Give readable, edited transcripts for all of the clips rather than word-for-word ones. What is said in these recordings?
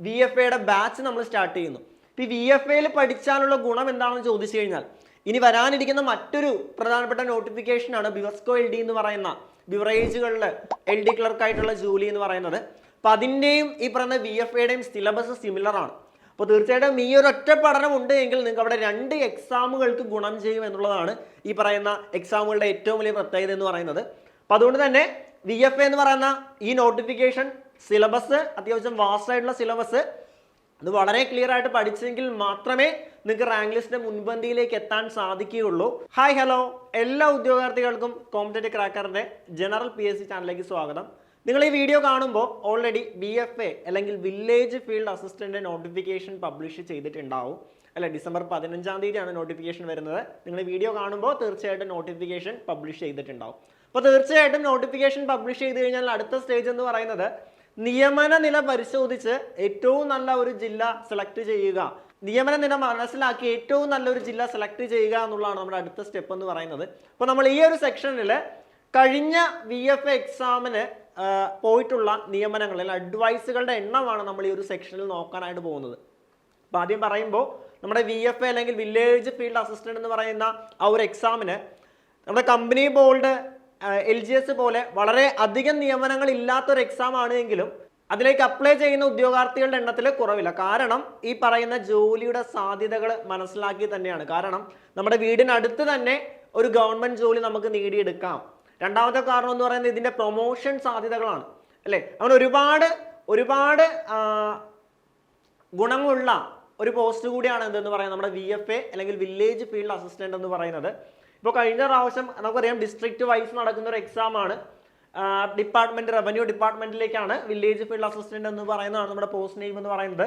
VFAയുടെ batch നമ്മൾ start ചെയ്യുന്നു. ഈ VFAയിൽ പഠിച്ചാലുള്ള ഗുണം എന്താണെന്ന് ചോദിച്ചു കഴിഞ്ഞാൽ, ഇനി വരാനിരിക്കുന്ന മറ്റൊരു പ്രധാനപ്പെട്ട നോട്ടിഫിക്കേഷനാണ് ബിവസ്കോ LD എന്ന് പറയുന്ന ബിവറേജുകളിൽ LD ക്ലർക്കായിട്ടുള്ള ജോലി എന്ന് പറയുന്നത്. അപ്പം അതിൻ്റെയും ഈ പറയുന്ന VFAയുടെയും സിലബസ് സിമിലർ ആണ്. അപ്പോൾ തീർച്ചയായിട്ടും ഈ ഒരു ഒറ്റ പഠനം ഉണ്ട് എങ്കിൽ നിങ്ങൾക്ക് അവിടെ 2 എക്സാമുകൾക്ക് ഗുണം ചെയ്യും എന്നുള്ളതാണ് ഈ പറയുന്ന എക്സാമുകളുടെ ഏറ്റവും വലിയ പ്രത്യേകത എന്ന് പറയുന്നത്. അപ്പം അതുകൊണ്ട് തന്നെ VFA എന്ന് പറയുന്ന ഈ നോട്ടിഫിക്കേഷൻ സിലബസ് അത്യാവശ്യം വാസ്റ്റ് ആയിട്ടുള്ള സിലബസ്, അത് വളരെ ക്ലിയർ ആയിട്ട് പഠിച്ചെങ്കിൽ മാത്രമേ നിങ്ങൾക്ക് റാങ്ക് ലിസ്റ്റിന്റെ മുൻപന്തിയിലേക്ക് എത്താൻ സാധിക്കുകയുള്ളൂ. ഹായ് ഹലോ, എല്ലാ ഉദ്യോഗാർത്ഥികൾക്കും കോമ്പറ്റേറ്റീവ് ക്രാക്കറിന്റെ ജനറൽ PSC ചാനലിലേക്ക് സ്വാഗതം. നിങ്ങൾ ഈ വീഡിയോ കാണുമ്പോൾ ഓൾറെഡി VFA അല്ലെങ്കിൽ village field assistant notification publish ചെയ്തിട്ടുണ്ടാവും അല്ലെ. ഡിസംബർ 15-ാം തീയതിയാണ് നോട്ടിഫിക്കേഷൻ വരുന്നത്. നിങ്ങൾ ഈ വീഡിയോ കാണുമ്പോൾ തീർച്ചയായിട്ടും നോട്ടിഫിക്കേഷൻ പബ്ലിഷ് ചെയ്തിട്ടുണ്ടാവും. അപ്പോൾ തീർച്ചയായിട്ടും നോട്ടിഫിക്കേഷൻ പബ്ലിഷ് ചെയ്ത് കഴിഞ്ഞാൽ അടുത്ത സ്റ്റേജ് എന്ന് പറയുന്നത് നിയമന നില പരിശോധിച്ച് ഏറ്റവും നല്ല ഒരു ജില്ല സെലക്ട് ചെയ്യുക, നിയമന നില മനസ്സിലാക്കി ഏറ്റവും നല്ലൊരു ജില്ല സെലക്ട് ചെയ്യുക എന്നുള്ളതാണ് നമ്മുടെ അടുത്ത സ്റ്റെപ്പ് എന്ന് പറയുന്നത്. അപ്പോൾ നമ്മൾ ഈ ഒരു സെക്ഷനിൽ കഴിഞ്ഞ VFA എക്സാമിന് പോയിട്ടുള്ള നിയമനങ്ങൾ അല്ലെങ്കിൽ അഡ്വൈസുകളുടെ എണ്ണമാണ് നമ്മൾ ഈ ഒരു സെക്ഷനിൽ നോക്കാനായിട്ട് പോകുന്നത്. അപ്പോൾ ആദ്യം പറയുമ്പോൾ നമ്മുടെ VFA അല്ലെങ്കിൽ വില്ലേജ് ഫീൽഡ് അസിസ്റ്റന്റ് എന്ന് പറയുന്ന ആ ഒരു എക്സാമിന് നമ്മുടെ കമ്പനി ബോർഡ് LGS പോലെ വളരെ അധികം നിയമനങ്ങൾ ഇല്ലാത്തൊരു എക്സാം ആണ് എങ്കിലും അതിലേക്ക് അപ്ലൈ ചെയ്യുന്ന ഉദ്യോഗാർത്ഥികളുടെ എണ്ണത്തിൽ കുറവില്ല. കാരണം ഈ പറയുന്ന ജോലിയുടെ സാധ്യതകൾ മനസ്സിലാക്കി തന്നെയാണ്. കാരണം നമ്മുടെ വീടിനടുത്ത് തന്നെ ഒരു ഗവൺമെന്റ് ജോലി നമുക്ക് നേടിയെടുക്കാം. രണ്ടാമത്തെ കാരണം എന്ന് പറയുന്നത് ഇതിന്റെ പ്രൊമോഷൻ സാധ്യതകളാണ് അല്ലേ. അങ്ങനെ ഒരുപാട് ഗുണങ്ങളുള്ള ഒരു പോസ്റ്റ് കൂടിയാണ് എന്തെന്ന് പറയുന്നത് നമ്മുടെ VFA അല്ലെങ്കിൽ വില്ലേജ് ഫീൽഡ് അസിസ്റ്റന്റ് എന്ന് പറയുന്നത്. ഇപ്പോൾ കഴിഞ്ഞ പ്രാവശ്യം നമുക്കറിയാം ഡിസ്ട്രിക്ട് വൈസ് നടക്കുന്ന ഒരു എക്സാം ആണ്. ഡിപ്പാർട്ട്മെന്റ് റവന്യൂ ഡിപ്പാർട്ട്മെന്റിലേക്കാണ് വില്ലേജ് ഫീൽഡ് അസിസ്റ്റന്റ് എന്ന് പറയുന്നതാണ് നമ്മുടെ പോസ്റ്റ് നെയിം എന്ന് പറയുന്നത്.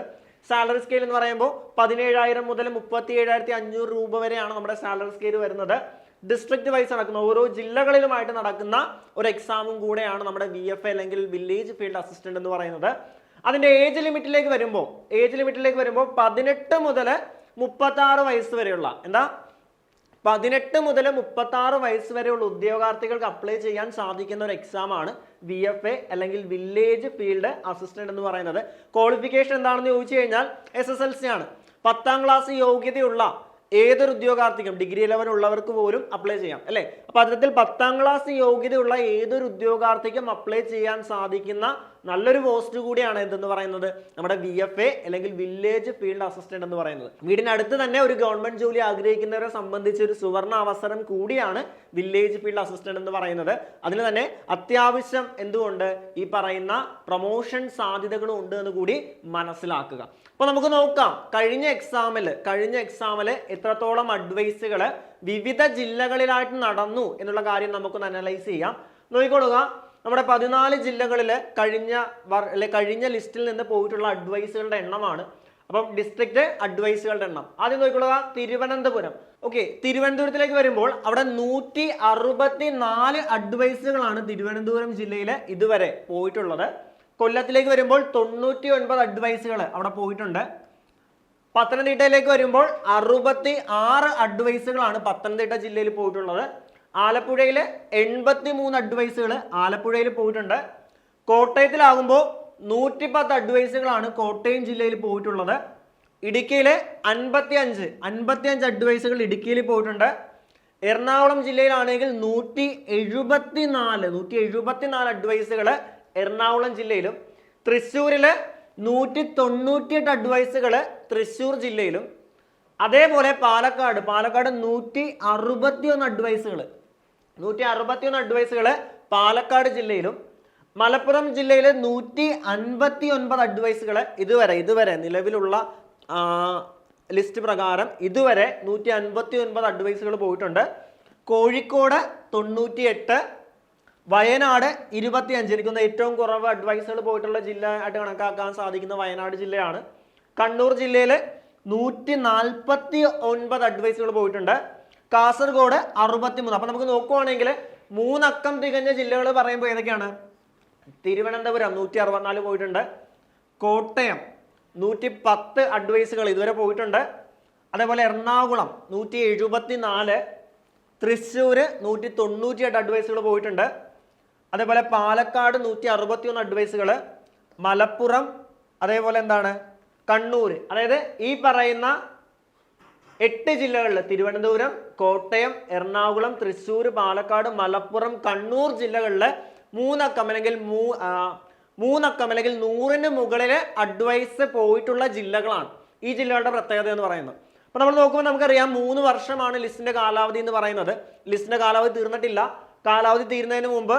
സാലറി സ്കെയിൽ എന്ന് പറയുമ്പോൾ 17,000 മുതൽ 37,500 രൂപ വരെയാണ് നമ്മുടെ സാലറി സ്കെയിൽ വരുന്നത്. ഡിസ്ട്രിക്ട് വൈസ് നടക്കുന്ന ഓരോ ജില്ലകളിലുമായിട്ട് നടക്കുന്ന ഒരു എക്സാമും കൂടെയാണ് നമ്മുടെ VFA അല്ലെങ്കിൽ വില്ലേജ് ഫീൽഡ് അസിസ്റ്റന്റ് എന്ന് പറയുന്നത്. അതിന്റെ ഏജ് ലിമിറ്റിലേക്ക് വരുമ്പോൾ 18 മുതൽ 36 വയസ്സ് വരെയുള്ള 18 മുതൽ 36 വയസ്സ് വരെയുള്ള ഉദ്യോഗാർത്ഥികൾക്ക് അപ്ലൈ ചെയ്യാൻ സാധിക്കുന്ന ഒരു എക്സാം ആണ് VFA അല്ലെങ്കിൽ വില്ലേജ് ഫീൽഡ് അസിസ്റ്റന്റ് എന്ന് പറയുന്നത്. ക്വാളിഫിക്കേഷൻ എന്താണെന്ന് ചോദിച്ചു കഴിഞ്ഞാൽ SSLC ആണ്. 10ാം ക്ലാസ് യോഗ്യതയുള്ള ഏതൊരു ഉദ്യോഗാർത്ഥിക്കും, ഡിഗ്രി 11 ഉള്ളവർക്ക് പോലും അപ്ലൈ ചെയ്യാം അല്ലേ. അപ്പൊ അത്തരത്തിൽ 10ാം ക്ലാസ് യോഗ്യതയുള്ള ഏതൊരു ഉദ്യോഗാർത്ഥിക്കും അപ്ലൈ ചെയ്യാൻ സാധിക്കുന്ന നല്ലൊരു പോസ്റ്റ് കൂടിയാണ് എന്തെന്ന് പറയുന്നത് നമ്മുടെ VFA അല്ലെങ്കിൽ വില്ലേജ് ഫീൽഡ് അസിസ്റ്റന്റ് എന്ന് പറയുന്നത്. വീടിനടുത്ത് തന്നെ ഒരു ഗവൺമെന്റ് ജോലി ആഗ്രഹിക്കുന്നവരെ സംബന്ധിച്ച് ഒരു സുവർണ അവസരം കൂടിയാണ് വില്ലേജ് ഫീൽഡ് അസിസ്റ്റന്റ് എന്ന് പറയുന്നത്. അതിന് തന്നെ അത്യാവശ്യം എന്തുകൊണ്ട് ഈ പറയുന്ന പ്രൊമോഷൻ സാധ്യതകളും ഉണ്ട് എന്ന് കൂടി മനസ്സിലാക്കുക. അപ്പൊ നമുക്ക് നോക്കാം കഴിഞ്ഞ എക്സാമില് എത്രത്തോളം അഡ്വൈസുകൾ വിവിധ ജില്ലകളിലായിട്ട് നടന്നു എന്നുള്ള കാര്യം നമുക്കൊന്ന് അനലൈസ് ചെയ്യാം. നോക്കിക്കൊള്ളുക, നമ്മുടെ 14 ജില്ലകളിൽ കഴിഞ്ഞ ലിസ്റ്റിൽ നിന്ന് പോയിട്ടുള്ള അഡ്വൈസുകളുടെ എണ്ണമാണ്. അപ്പം ഡിസ്ട്രിക്ട് അഡ്വൈസുകളുടെ എണ്ണം ആദ്യം നോക്കിക്കൊള്ളുക. തിരുവനന്തപുരം. ഓക്കെ, തിരുവനന്തപുരത്തിലേക്ക് വരുമ്പോൾ അവിടെ 164 അഡ്വൈസുകളാണ് തിരുവനന്തപുരം ജില്ലയിൽ ഇതുവരെ പോയിട്ടുള്ളത്. കൊല്ലത്തിലേക്ക് വരുമ്പോൾ 99 അഡ്വൈസുകൾ അവിടെ പോയിട്ടുണ്ട്. പത്തനംതിട്ടയിലേക്ക് വരുമ്പോൾ 66 അഡ്വൈസുകളാണ് പത്തനംതിട്ട ജില്ലയിൽ പോയിട്ടുള്ളത്. ആലപ്പുഴയിൽ 83 അഡ്വൈസുകൾ ആലപ്പുഴയിൽ പോയിട്ടുണ്ട്. കോട്ടയത്തിലാകുമ്പോൾ 110 അഡ്വൈസുകളാണ് കോട്ടയം ജില്ലയിൽ പോയിട്ടുള്ളത്. ഇടുക്കിയിൽ 55 അഡ്വൈസുകൾ ഇടുക്കിയിൽ പോയിട്ടുണ്ട്. എറണാകുളം ജില്ലയിലാണെങ്കിൽ 174 അഡ്വൈസുകൾ എറണാകുളം ജില്ലയിലും. തൃശ്ശൂരില് 198 അഡ്വൈസുകൾ തൃശ്ശൂർ ജില്ലയിലും. അതേപോലെ പാലക്കാട് 161 അഡ്വൈസുകൾ പാലക്കാട് ജില്ലയിലും. മലപ്പുറം ജില്ലയിൽ 159 അഡ്വൈസുകൾ ഇതുവരെ നിലവിലുള്ള ലിസ്റ്റ് പ്രകാരം ഇതുവരെ 159 അഡ്വൈസുകൾ പോയിട്ടുണ്ട്. കോഴിക്കോട് 98, വയനാട് 25. എനിക്കൊന്ന് ഏറ്റവും കുറവ് അഡ്വൈസുകൾ പോയിട്ടുള്ള ജില്ല ആയിട്ട് കണക്കാക്കാൻ സാധിക്കുന്ന വയനാട് ജില്ലയാണ്. കണ്ണൂർ ജില്ലയിൽ 149 അഡ്വൈസുകൾ പോയിട്ടുണ്ട്. കാസർഗോഡ് 63. അപ്പൊ നമുക്ക് നോക്കുവാണെങ്കിൽ 3 അക്കം തികഞ്ഞ ജില്ലകൾ പറയുമ്പോൾ ഏതൊക്കെയാണ്? തിരുവനന്തപുരം 164 പോയിട്ടുണ്ട്. കോട്ടയം 110 അഡ്വൈസുകൾ ഇതുവരെ പോയിട്ടുണ്ട്. അതേപോലെ എറണാകുളം 174, തൃശ്ശൂര് 198 അഡ്വൈസുകൾ പോയിട്ടുണ്ട്. അതേപോലെ പാലക്കാട് 161 അഡ്വൈസുകൾ, മലപ്പുറം അതേപോലെ എന്താണ് കണ്ണൂർ. അതായത് ഈ പറയുന്ന 8 ജില്ലകളിൽ തിരുവനന്തപുരം, കോട്ടയം, എറണാകുളം, തൃശ്ശൂർ, പാലക്കാട്, മലപ്പുറം, കണ്ണൂർ ജില്ലകളിൽ 3 അക്കം അല്ലെങ്കിൽ 100ന് മുകളിൽ അഡ്വൈസ് പോയിട്ടുള്ള ജില്ലകളാണ് ഈ ജില്ലകളുടെ പ്രത്യേകത എന്ന് പറയുന്നത്. അപ്പൊ നമ്മൾ നോക്കുമ്പോൾ നമുക്കറിയാം 3 വർഷമാണ് ലിസ്റ്റിന്റെ കാലാവധി എന്ന് പറയുന്നത്. ലിസ്റ്റിന്റെ കാലാവധി തീർന്നിട്ടില്ല. കാലാവധി തീരുന്നതിന് മുമ്പ്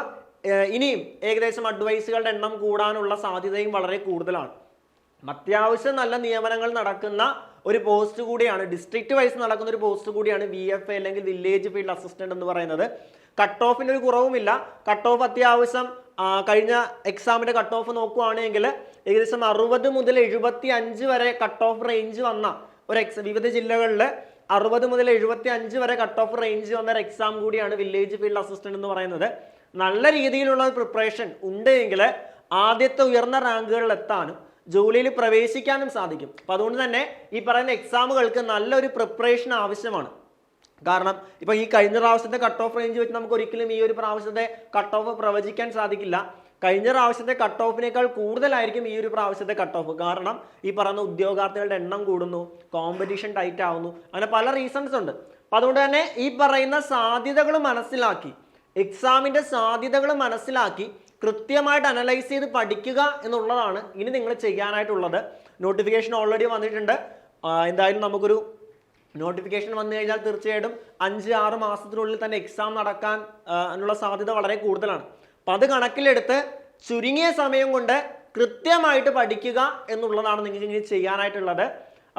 ഇനിയും ഏകദേശം അഡ്വൈസുകളുടെ എണ്ണം കൂടാനുള്ള സാധ്യതയും വളരെ കൂടുതലാണ്. അത്യാവശ്യം നല്ല നിയമനങ്ങൾ നടക്കുന്ന ഒരു പോസ്റ്റ് കൂടിയാണ്, ഡിസ്ട്രിക്ട് വൈസ് നടക്കുന്ന ഒരു പോസ്റ്റ് കൂടിയാണ് VFA അല്ലെങ്കിൽ വില്ലേജ് ഫീൽഡ് അസിസ്റ്റന്റ് എന്ന് പറയുന്നത്. കട്ട് ഓഫിന് ഒരു കുറവുമില്ല. കട്ട് ഓഫ് അത്യാവശ്യം കഴിഞ്ഞ എക്സാമിന്റെ കട്ട് ഓഫ് നോക്കുകയാണെങ്കിൽ ഏകദേശം 60 മുതൽ 75 വരെ കട്ട് ഓഫ് റേഞ്ച് വന്ന ഒരു വിവിധ ജില്ലകളിൽ 60 മുതൽ 75 വരെ കട്ട് ഓഫ് റേഞ്ച് വന്ന ഒരു എക്സാം കൂടിയാണ് വില്ലേജ് ഫീൽഡ് അസിസ്റ്റന്റ് എന്ന് പറയുന്നത്. നല്ല രീതിയിലുള്ള പ്രിപ്പറേഷൻ ഉണ്ടെങ്കിൽ ആദ്യത്തെ ഉയർന്ന റാങ്കുകളിൽ എത്താനും ജോലിയിൽ പ്രവേശിക്കാനും സാധിക്കും. അപ്പൊ അതുകൊണ്ട് തന്നെ ഈ പറയുന്ന എക്സാമുകൾക്ക് നല്ലൊരു പ്രിപ്പറേഷൻ ആവശ്യമാണ്. കാരണം ഇപ്പൊ ഈ കഴിഞ്ഞ പ്രാവശ്യത്തെ കട്ട് ഓഫ് റേഞ്ച് വെച്ച് നമുക്ക് ഒരിക്കലും ഈ ഒരു പ്രാവശ്യത്തെ കട്ട് ഓഫ് പ്രവചിക്കാൻ സാധിക്കില്ല. കഴിഞ്ഞ പ്രാവശ്യത്തെ കട്ട് ഓഫിനേക്കാൾ കൂടുതലായിരിക്കും ഈ ഒരു പ്രാവശ്യത്തെ കട്ട് ഓഫ്. കാരണം ഈ പറയുന്ന ഉദ്യോഗാർത്ഥികളുടെ എണ്ണം കൂടുന്നു, കോമ്പറ്റീഷൻ ടൈറ്റ് ആവുന്നു, അങ്ങനെ പല റീസൺസ് ഉണ്ട്. അപ്പൊ അതുകൊണ്ട് തന്നെ ഈ പറയുന്ന സാധ്യതകൾ മനസ്സിലാക്കി, എക്സാമിന്റെ സാധ്യതകൾ മനസ്സിലാക്കി കൃത്യമായിട്ട് അനലൈസ് ചെയ്ത് പഠിക്കുക എന്നുള്ളതാണ് ഇനി നിങ്ങൾ ചെയ്യാനായിട്ടുള്ളത്. നോട്ടിഫിക്കേഷൻ ഓൾറെഡി വന്നിട്ടുണ്ട്. എന്തായാലും നമുക്കൊരു നോട്ടിഫിക്കേഷൻ വന്നു കഴിഞ്ഞാൽ തീർച്ചയായിട്ടും 5-6 മാസത്തിനുള്ളിൽ തന്നെ എക്സാം നടക്കാൻ ഉള്ള സാധ്യത വളരെ കൂടുതലാണ്. അപ്പം അത് കണക്കിലെടുത്ത് ചുരുങ്ങിയ സമയം കൊണ്ട് കൃത്യമായിട്ട് പഠിക്കുക എന്നുള്ളതാണ് നിങ്ങൾക്ക് ഇങ്ങനെ ചെയ്യാനായിട്ടുള്ളത്.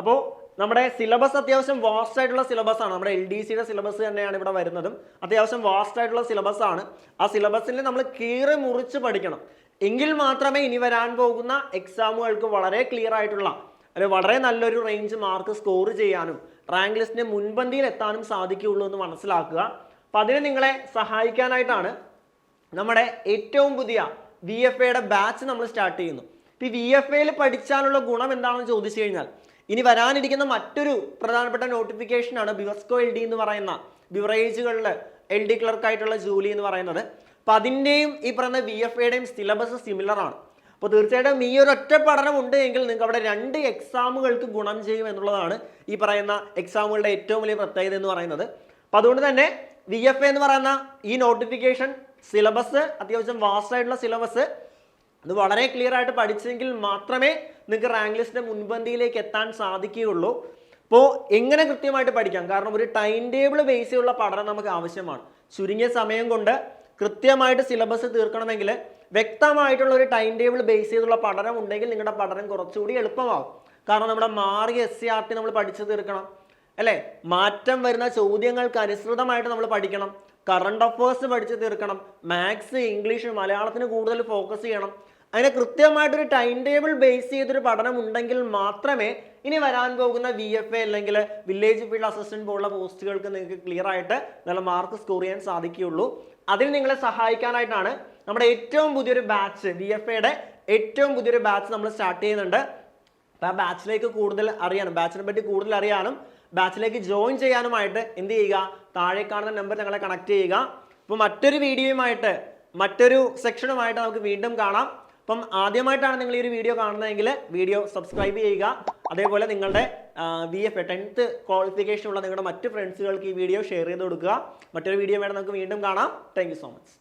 അപ്പോൾ നമ്മുടെ സിലബസ് അത്യാവശ്യം വാസ്റ്റ് ആയിട്ടുള്ള സിലബസ് ആണ്. നമ്മുടെ LDCയുടെ സിലബസ് തന്നെയാണ് ഇവിടെ വരുന്നതും. അത്യാവശ്യം വാസ്റ്റ് ആയിട്ടുള്ള സിലബസ് ആണ്. ആ സിലബസിൽ നമ്മൾ കീറി മുറിച്ച് പഠിക്കണം. എങ്കിൽ മാത്രമേ ഇനി വരാൻ പോകുന്ന എക്സാമുകൾക്ക് വളരെ ക്ലിയർ ആയിട്ടുള്ള അല്ലെങ്കിൽ വളരെ നല്ലൊരു റേഞ്ച് മാർക്ക് സ്കോർ ചെയ്യാനും റാങ്ക് ലിസ്റ്റിന്റെ മുൻപന്തിയിൽ എത്താനും സാധിക്കുകയുള്ളൂ എന്ന് മനസ്സിലാക്കുക. അപ്പം അതിന് നിങ്ങളെ സഹായിക്കാനായിട്ടാണ് നമ്മുടെ ഏറ്റവും പുതിയ VFAയുടെ ബാച്ച് നമ്മൾ സ്റ്റാർട്ട് ചെയ്യുന്നു. ഈ VFAയിൽ പഠിച്ചാലുള്ള ഗുണം എന്താണെന്ന് ചോദിച്ചു കഴിഞ്ഞാൽ ഇനി വരാനിരിക്കുന്ന മറ്റൊരു പ്രധാനപ്പെട്ട നോട്ടിഫിക്കേഷനാണ് ബിവസ്കോ LD എന്ന് പറയുന്ന ബിവറേജുകളിൽ LD ക്ലർക്കായിട്ടുള്ള ജോലി എന്ന് പറയുന്നത്. അപ്പം അതിൻ്റെയും ഈ പറയുന്ന VFAയുടെയും സിലബസ് സിമിലർ ആണ്. അപ്പോൾ തീർച്ചയായിട്ടും ഈ ഒരു ഒറ്റ പഠനം ഉണ്ട് എങ്കിൽ നിങ്ങൾക്ക് അവിടെ 2 എക്സാമുകൾക്ക് ഗുണം ചെയ്യും എന്നുള്ളതാണ് ഈ പറയുന്ന എക്സാമുകളുടെ ഏറ്റവും വലിയ പ്രത്യേകത എന്ന് പറയുന്നത്. അപ്പം അതുകൊണ്ട് തന്നെ VFA എന്ന് പറയുന്ന ഈ നോട്ടിഫിക്കേഷൻ സിലബസ് അത്യാവശ്യം വാസ്റ്റ് ആയിട്ടുള്ള സിലബസ് അത് വളരെ ക്ലിയർ ആയിട്ട് പഠിച്ചെങ്കിൽ മാത്രമേ നിങ്ങൾക്ക് റാങ്ക് ലിസ്റ്റിന്റെ മുൻപന്തിയിലേക്ക് എത്താൻ സാധിക്കുകയുള്ളൂ. അപ്പോൾ എങ്ങനെ കൃത്യമായിട്ട് പഠിക്കാം? കാരണം ഒരു ടൈം ടേബിൾ ബേസ് ചെയ്തുള്ള പഠനം നമുക്ക് ആവശ്യമാണ്. ചുരുങ്ങിയ സമയം കൊണ്ട് കൃത്യമായിട്ട് സിലബസ് തീർക്കണമെങ്കിൽ വ്യക്തമായിട്ടുള്ള ഒരു ടൈം ടേബിൾ ബേസ് ചെയ്തുള്ള പഠനം ഉണ്ടെങ്കിൽ നിങ്ങളുടെ പഠനം കുറച്ചുകൂടി എളുപ്പമാകും. കാരണം നമ്മുടെ മാറിയ SCRT നമ്മൾ പഠിച്ചു തീർക്കണം അല്ലേ? മാറ്റം വരുന്ന ചോദ്യങ്ങൾക്ക് അനുസൃതമായിട്ട് നമ്മൾ പഠിക്കണം. കറണ്ട് അഫേഴ്സ് പഠിച്ചു തീർക്കണം. മാത്സ്, ഇംഗ്ലീഷ്, മലയാളത്തിന് കൂടുതൽ ഫോക്കസ് ചെയ്യണം. അങ്ങനെ കൃത്യമായിട്ടൊരു ടൈം ടേബിൾ ബേസ് ചെയ്തൊരു പഠനം ഉണ്ടെങ്കിൽ മാത്രമേ ഇനി വരാൻ പോകുന്ന VFA അല്ലെങ്കിൽ വില്ലേജ് ഫീൽഡ് അസിസ്റ്റന്റ് പോലുള്ള പോസ്റ്റുകൾക്ക് നിങ്ങൾക്ക് ക്ലിയർ ആയിട്ട് നല്ല മാർക്ക് സ്കോർ ചെയ്യാൻ സാധിക്കുകയുള്ളൂ. അതിൽ നിങ്ങളെ സഹായിക്കാനായിട്ടാണ് നമ്മുടെ ഏറ്റവും പുതിയൊരു ബാച്ച്, VFAയുടെ ഏറ്റവും പുതിയൊരു ബാച്ച് നമ്മൾ സ്റ്റാർട്ട് ചെയ്യുന്നുണ്ട്. അപ്പം ആ ബാച്ചിലേക്ക് കൂടുതൽ അറിയാനും ബാച്ചിനെ പറ്റി കൂടുതൽ അറിയാനും ബാച്ചിലേക്ക് ജോയിൻ ചെയ്യാനുമായിട്ട് എന്ത് ചെയ്യുക? താഴെ കാണുന്ന നമ്പർ ഞങ്ങളെ കണക്ട് ചെയ്യുക. അപ്പോൾ മറ്റൊരു വീഡിയോയുമായിട്ട് മറ്റൊരു സെക്ഷനുമായിട്ട് നമുക്ക് വീണ്ടും കാണാം. അപ്പം ആദ്യമായിട്ടാണ് നിങ്ങൾ ഈ ഒരു വീഡിയോ കാണുന്നതെങ്കിൽ വീഡിയോ സബ്സ്ക്രൈബ് ചെയ്യുക. അതേപോലെ നിങ്ങളുടെ VFA 10th ക്വാളിഫിക്കേഷൻ ഉള്ള നിങ്ങളുടെ മറ്റ് ഫ്രണ്ട്സുകൾക്ക് ഈ വീഡിയോ ഷെയർ ചെയ്ത് കൊടുക്കുക. മറ്റൊരു വീഡിയോ വേണം നമുക്ക് വീണ്ടും കാണാം. Thank you so much.